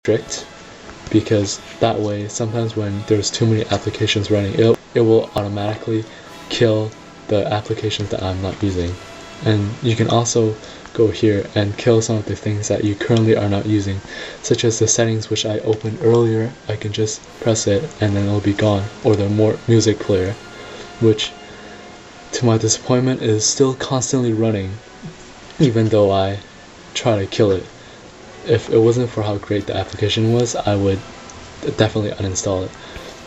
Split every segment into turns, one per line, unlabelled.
strict, because that way sometimes when there's too many applications running, it will automatically kill the applications that I'm not using. And you can also go here and kill some of the things that you currently are not using, such as the settings which I opened earlier. I can just press it and then it'll be gone, or the more music player, which to my disappointment is still constantly running even though I try to kill it. If it wasn't for how great the application was, I would definitely uninstall it.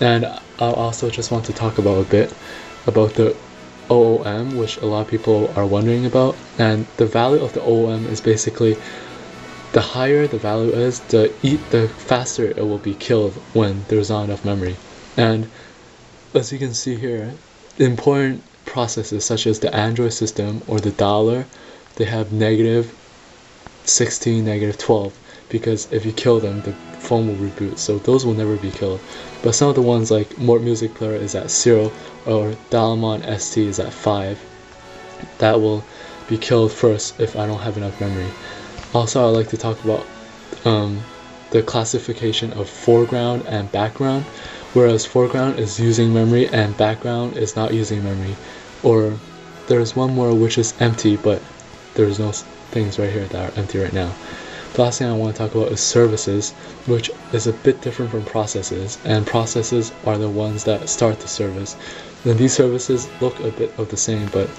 And I'll also just want to talk about a bit about the OOM, which a lot of people are wondering about. And the value of the OOM is basically, the higher the value is, the faster it will be killed when there's not enough memory. And as you can see here, important processes such as the Android system or the dialer, they have -16, -12, because if you kill them, the phone will reboot, so those will never be killed. But some of the ones like More Music Player is at 0, or Dialemon ST is at 5, that will be killed first if I don't have enough memory. Also, I'd like to talk about the classification of foreground and background, whereas foreground is using memory and background is not using memory. Or there's one more which is empty, but there's no things right here that are empty right now. The last thing I want to talk about is services, which is a bit different from processes, and processes are the ones that start the service. And these services look a bit of the same, but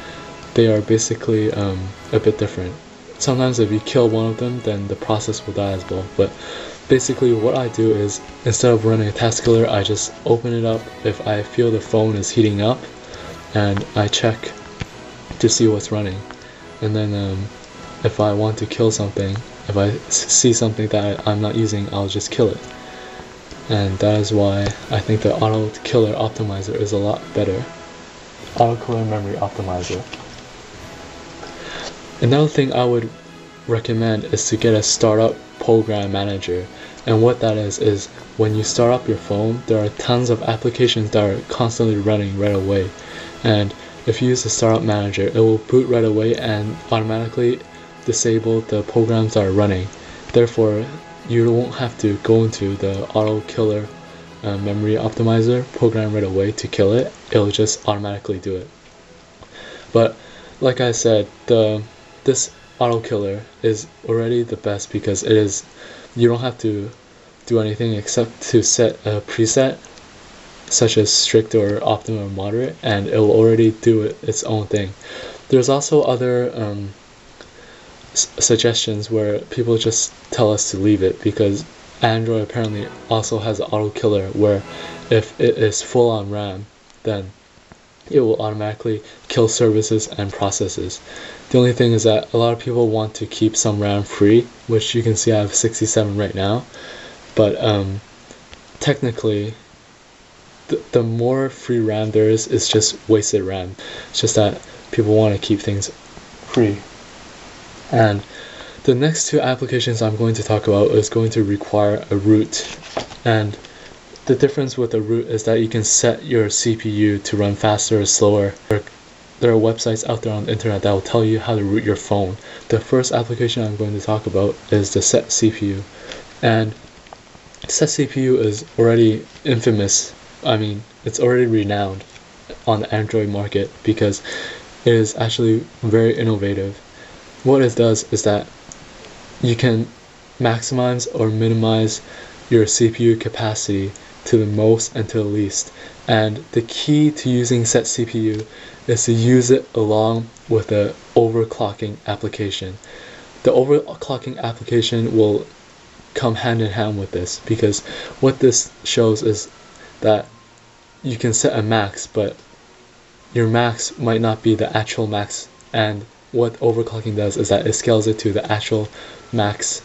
they are basically a bit different. Sometimes if you kill one of them, then the process will die as well. But basically what I do is, instead of running a task killer, I just open it up if I feel the phone is heating up, and I check to see what's running. And then if I want to kill something, if I see something that I'm not using, I'll just kill it. And that is why I think the AutoKiller optimizer is a lot better. AutoKiller memory optimizer. Another thing I would recommend is to get a startup program manager. And what that is when you start up your phone, there are tons of applications that are constantly running right away. And if you use the startup manager, it will boot right away and automatically disable the programs that are running. Therefore, you won't have to go into the AutoKiller memory optimizer program right away to kill it. It'll just automatically do it. But like I said, this AutoKiller is already the best because you don't have to do anything except to set a preset such as strict or optimum or moderate, and it will already do its own thing. There's also other suggestions where people just tell us to leave it, because Android apparently also has an AutoKiller where if it is full on RAM, then it will automatically kill services and processes. The only thing is that a lot of people want to keep some RAM free, which you can see I have 67 right now, but technically the more free RAM there is, it's just wasted RAM. It's just that people want to keep things free. And the next two applications I'm going to talk about is going to require a root. And the difference with a root is that you can set your CPU to run faster or slower. There are websites out there on the internet that will tell you how to root your phone. The first application I'm going to talk about is the SetCPU. And SetCPU is already infamous. I mean, it's already renowned on the Android market because it is actually very innovative. What it does is that you can maximize or minimize your CPU capacity to the most and to the least. And the key to using SetCPU is to use it along with the overclocking application. The overclocking application will come hand in hand with this, because what this shows is that you can set a max, but your max might not be the actual max, and what overclocking does is that it scales it to the actual max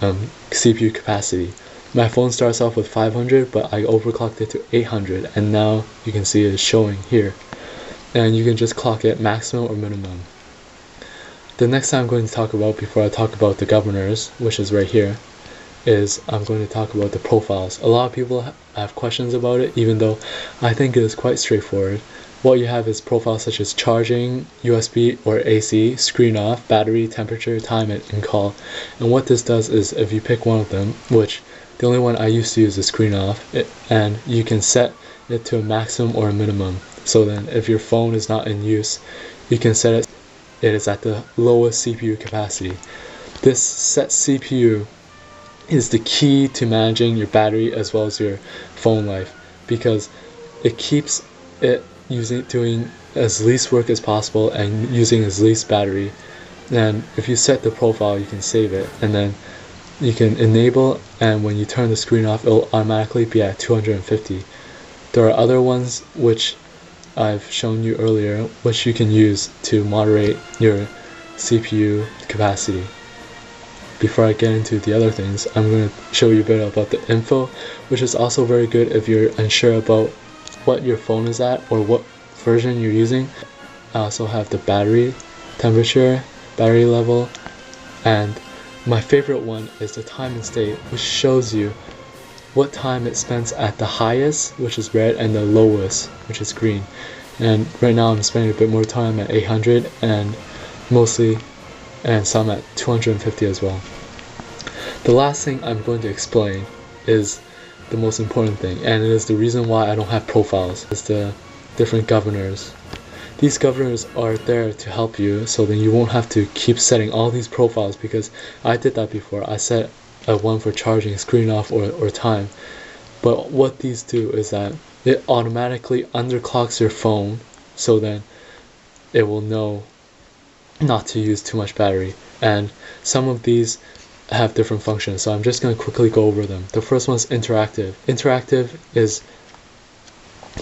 CPU capacity. My phone starts off with 500, but I overclocked it to 800, and now you can see it is showing here. And you can just clock it maximum or minimum. The next thing I'm going to talk about before I talk about the governors, which is right here, is I'm going to talk about the profiles. A lot of people have questions about it, even though I think it is quite straightforward. What you have is profiles such as charging, USB or AC, screen off, battery, temperature, time, and call. And what this does is if you pick one of them, which The only one I used to use is screen off, and you can set it to a maximum or a minimum. So then if your phone is not in use, you can set it is at the lowest CPU capacity. This SetCPU is the key to managing your battery as well as your phone life, because it keeps it doing as least work as possible and using as least battery. And if you set the profile, you can save it, and then you can enable, and when you turn the screen off, it will automatically be at 250. There are other ones which I've shown you earlier, which you can use to moderate your CPU capacity. Before I get into the other things, I'm going to show you a bit about the info, which is also very good if you're unsure about what your phone is at or what version you're using. I also have the battery temperature, battery level, and my favorite one is the time and state, which shows you what time it spends at the highest, which is red, and the lowest, which is green. And right now I'm spending a bit more time at 800 and some at 250 as well. The last thing I'm going to explain is the most important thing, and it is the reason why I don't have profiles. It's the different governors. These governors are there to help you, so then you won't have to keep setting all these profiles, because I did that before. I set a one for charging, screen off, or time. But what these do is that it automatically underclocks your phone, so then it will know not to use too much battery. And some of these have different functions, so I'm just going to quickly go over them. The first one is interactive. Interactive is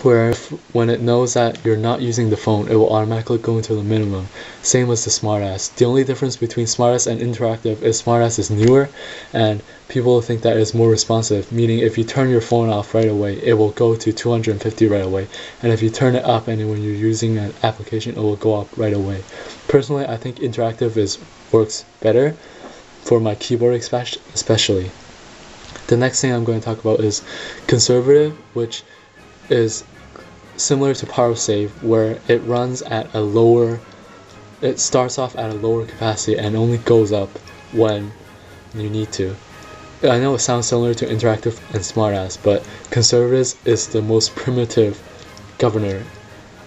where when it knows that you're not using the phone, it will automatically go into the minimum. Same as the smartass. The only difference between smartass and interactive is smartass is newer, and people think that it's more responsive, meaning if you turn your phone off right away, it will go to 250 right away, and if you turn it up and when you're using an application, it will go up right away. Personally, I think interactive works better for my keyboard especially. The next thing I'm going to talk about is conservative, which is similar to power save, where it runs at a lower, it starts off at a lower capacity and only goes up when you need to. I know it sounds similar to interactive and smartass, but conservative is the most primitive governor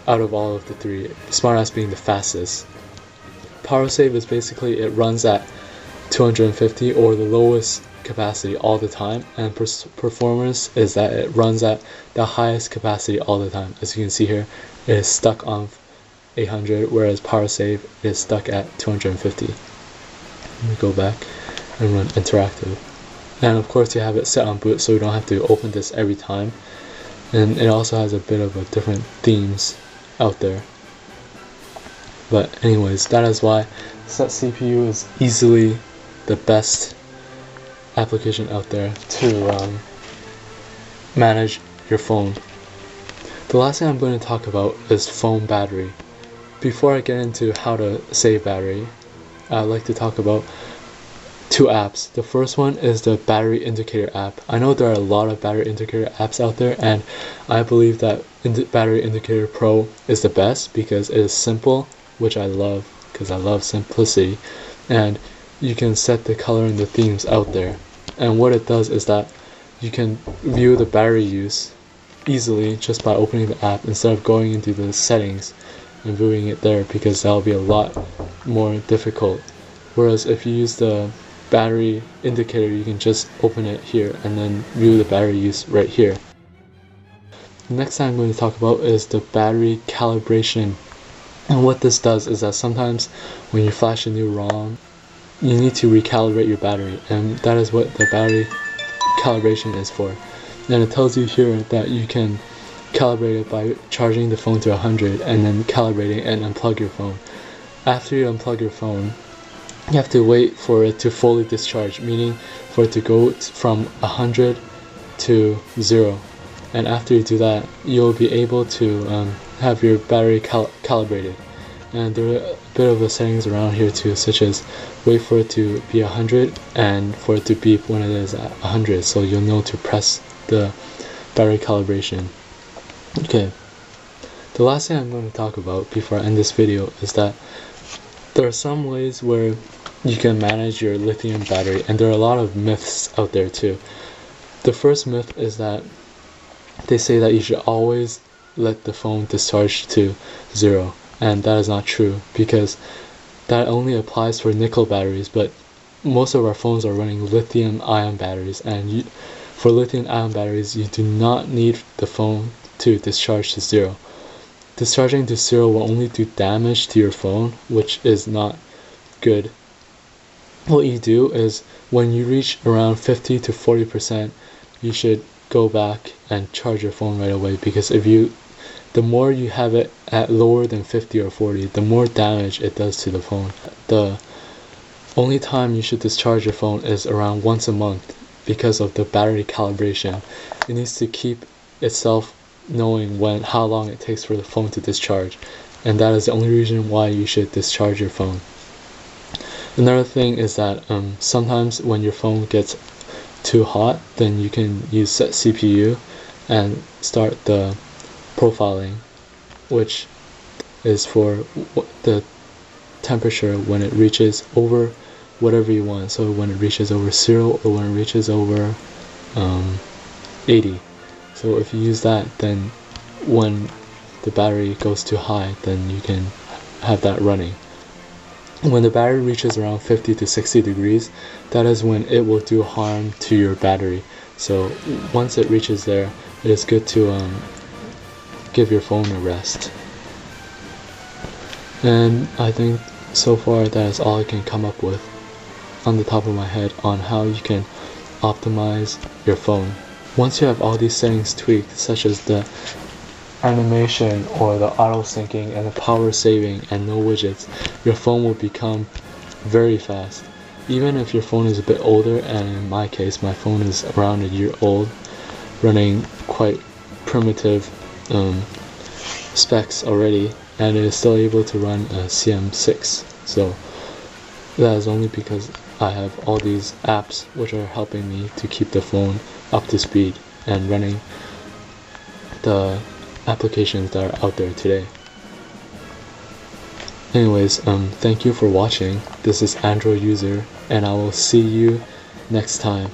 out of all of the three, smartass being the fastest. Power save is basically it runs at 250 or the lowest capacity all the time, and performance is that it runs at the highest capacity all the time. As you can see here, it is stuck on 800, whereas power save is stuck at 250. Let me go back and run interactive, and of course you have it set on boot, so you don't have to open this every time, and it also has a bit of a different themes out there. But anyways, that is why SetCPU is easily the best application out there to manage your phone. The last thing I'm going to talk about is phone battery. Before I get into how to save battery, I'd like to talk about two apps. The first one is the battery indicator app. I know there are a lot of battery indicator apps out there, and I believe that Battery Indicator Pro is the best because it is simple, which I love because I love simplicity, and you can set the color and the themes out there. And what it does is that you can view the battery use easily just by opening the app instead of going into the settings and viewing it there, because that'll be a lot more difficult. Whereas if you use the battery indicator, you can just open it here and then view the battery use right here. The next thing I'm going to talk about is the battery calibration. And what this does is that sometimes when you flash a new ROM, you need to recalibrate your battery, and that is what the battery calibration is for. And it tells you here that you can calibrate it by charging the phone to 100 and then calibrating and unplug your phone. After you unplug your phone, you have to wait for it to fully discharge, meaning for it to go from 100 to 0. And after you do that, you'll be able to have your battery calibrated. And there are a bit of the settings around here too, such as wait for it to be 100 and for it to beep when it is at 100, so you'll know to press the battery calibration. Okay, the last thing I'm going to talk about before I end this video is that there are some ways where you can manage your lithium battery, and there are a lot of myths out there too. The first myth is that they say that you should always let the phone discharge to 0, and that is not true, because that only applies for nickel batteries, but most of our phones are running lithium-ion batteries, and for lithium-ion batteries you do not need the phone to discharge to 0. Discharging to 0 will only do damage to your phone, which is not good. What you do is, when you reach around 50 to 40%, you should go back and charge your phone right away, because the more you have it at lower than 50 or 40, the more damage it does to the phone. The only time you should discharge your phone is around once a month, because of the battery calibration. It needs to keep itself knowing how long it takes for the phone to discharge, and that is the only reason why you should discharge your phone. Another thing is that sometimes when your phone gets too hot, then you can use SetCPU and start the profiling, which is for the temperature when it reaches over whatever you want. So when it reaches over 0 or when it reaches over 80. So if you use that, then when the battery goes too high, then you can have that running. When the battery reaches around 50 to 60 degrees, that is when it will do harm to your battery. So once it reaches there, it is good to give your phone a rest. And I think so far that is all I can come up with on the top of my head on how you can optimize your phone. Once you have all these settings tweaked, such as the animation or the auto syncing and the power saving and no widgets, your phone will become very fast. Even if your phone is a bit older, and in my case my phone is around a year old, running quite primitive specs already, and it is still able to run a CM6. So that is only because I have all these apps which are helping me to keep the phone up to speed and running the applications that are out there today. Anyways, thank you for watching. This is Android User, and I will see you next time.